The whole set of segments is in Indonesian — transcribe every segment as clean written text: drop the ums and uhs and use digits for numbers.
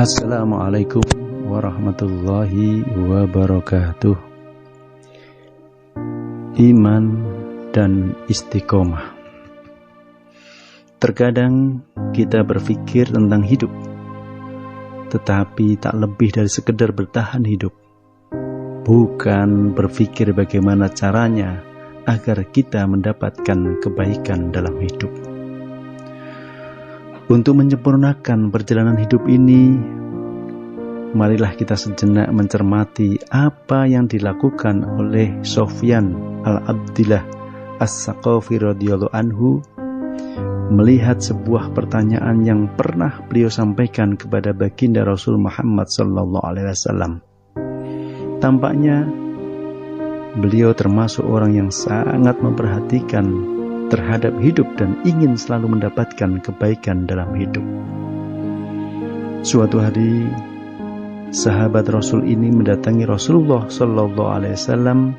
Assalamualaikum warahmatullahi wabarakatuh. Iman dan istiqomah. Terkadang kita berpikir tentang hidup, tetapi tak lebih dari sekedar bertahan hidup. Bukan berpikir bagaimana caranya agar kita mendapatkan kebaikan dalam hidup. Untuk menyempurnakan perjalanan hidup ini, marilah kita sejenak mencermati apa yang dilakukan oleh Sofyan al-Abdillah as-Saqafi radhiyallahu anhu melihat sebuah pertanyaan yang pernah beliau sampaikan kepada baginda Rasul Muhammad sallallahu alaihi wasallam. Tampaknya beliau termasuk orang yang sangat memperhatikan terhadap hidup dan ingin selalu mendapatkan kebaikan dalam hidup. Suatu hari, sahabat Rasul ini mendatangi Rasulullah sallallahu alaihi wasallam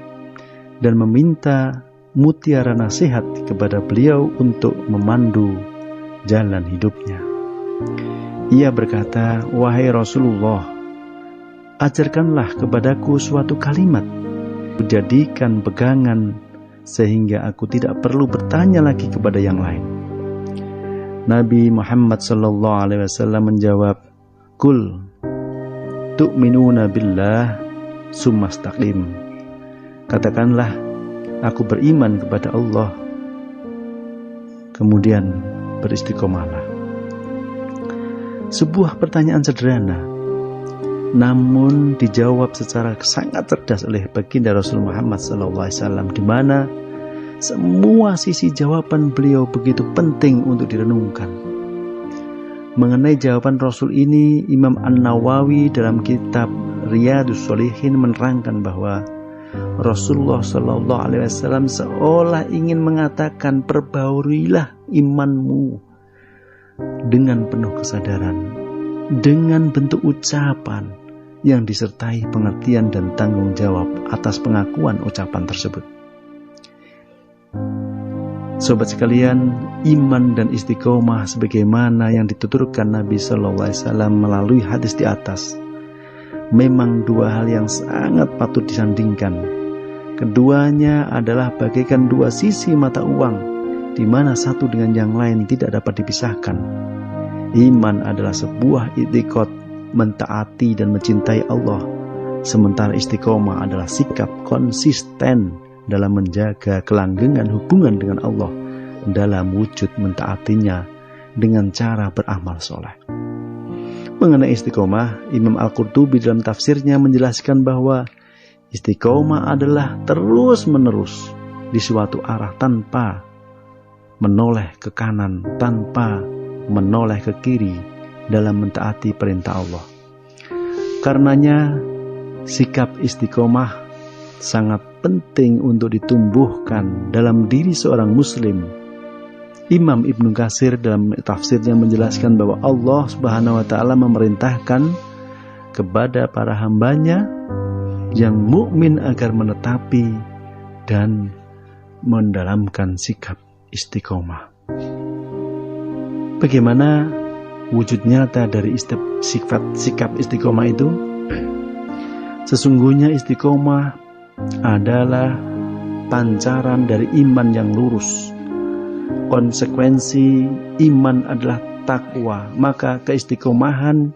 dan meminta mutiara nasihat kepada beliau untuk memandu jalan hidupnya. Ia berkata, "Wahai Rasulullah, ajarkanlah kepadaku suatu kalimat, jadikan pegangan sehingga aku tidak perlu bertanya lagi kepada yang lain." Nabi Muhammad sallallahu alaihi wasallam menjawab, "Qul tu'minuna billah summastaqim." Katakanlah, aku beriman kepada Allah, kemudian beristiqomahlah. Sebuah pertanyaan sederhana, namun dijawab secara sangat cerdas oleh baginda Rasul Muhammad SAW, di mana semua sisi jawaban beliau begitu penting untuk direnungkan. Mengenai jawaban Rasul ini, Imam An-Nawawi dalam kitab Riyadhus Shalihin menerangkan bahwa Rasulullah SAW seolah ingin mengatakan, perbauruilah imanmu dengan penuh kesadaran, dengan bentuk ucapan yang disertai pengertian dan tanggung jawab atas pengakuan ucapan tersebut. Sobat sekalian, iman dan istiqomah sebagaimana yang dituturkan Nabi SAW melalui hadis di atas memang dua hal yang sangat patut disandingkan. Keduanya adalah bagaikan dua sisi mata uang, di mana satu dengan yang lain tidak dapat dipisahkan. Iman adalah sebuah i'tiqad, mentaati dan mencintai Allah, sementara istiqomah adalah sikap konsisten dalam menjaga kelanggengan hubungan dengan Allah dalam wujud mentaatinya dengan cara beramal soleh. Mengenai istiqomah, Imam Al-Qurtubi dalam tafsirnya menjelaskan bahwa istiqomah adalah terus-menerus di suatu arah tanpa menoleh ke kanan, tanpa menoleh ke kiri dalam mentaati perintah Allah. Karenanya, sikap istiqomah sangat penting untuk ditumbuhkan dalam diri seorang muslim. Imam Ibnu Katsir dalam tafsirnya menjelaskan bahwa Allah Subhanahu wa taala memerintahkan kepada para hambanya yang mukmin agar menetapi dan mendalamkan sikap istiqomah. Bagaimana wujud nyata dari sikap istiqomah itu? Sesungguhnya istiqomah adalah pancaran dari iman yang lurus. Konsekuensi iman adalah takwa, maka keistiqomahan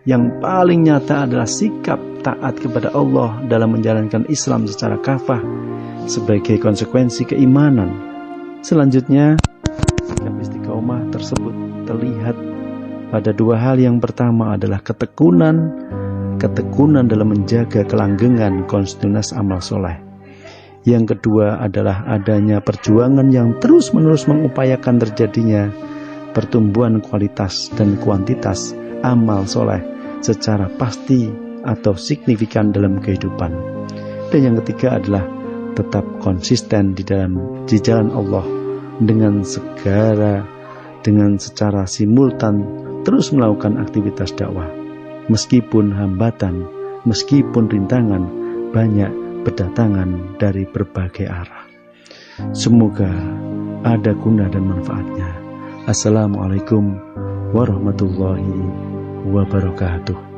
yang paling nyata adalah sikap taat kepada Allah dalam menjalankan Islam secara kafah sebagai konsekuensi keimanan. Selanjutnya, sikap istiqomah tersebut terlihat pada dua hal. Yang pertama adalah ketekunan dalam menjaga kelanggengan kontinuitas amal soleh. Yang kedua adalah adanya perjuangan yang terus-menerus mengupayakan terjadinya pertumbuhan kualitas dan kuantitas amal soleh secara pasti atau signifikan dalam kehidupan. Dan yang ketiga adalah tetap konsisten di jalan Allah dengan secara simultan terus melakukan aktivitas dakwah. Meskipun hambatan, meskipun rintangan banyak berdatangan dari berbagai arah. Semoga ada guna dan manfaatnya. Assalamualaikum warahmatullahi wabarakatuh.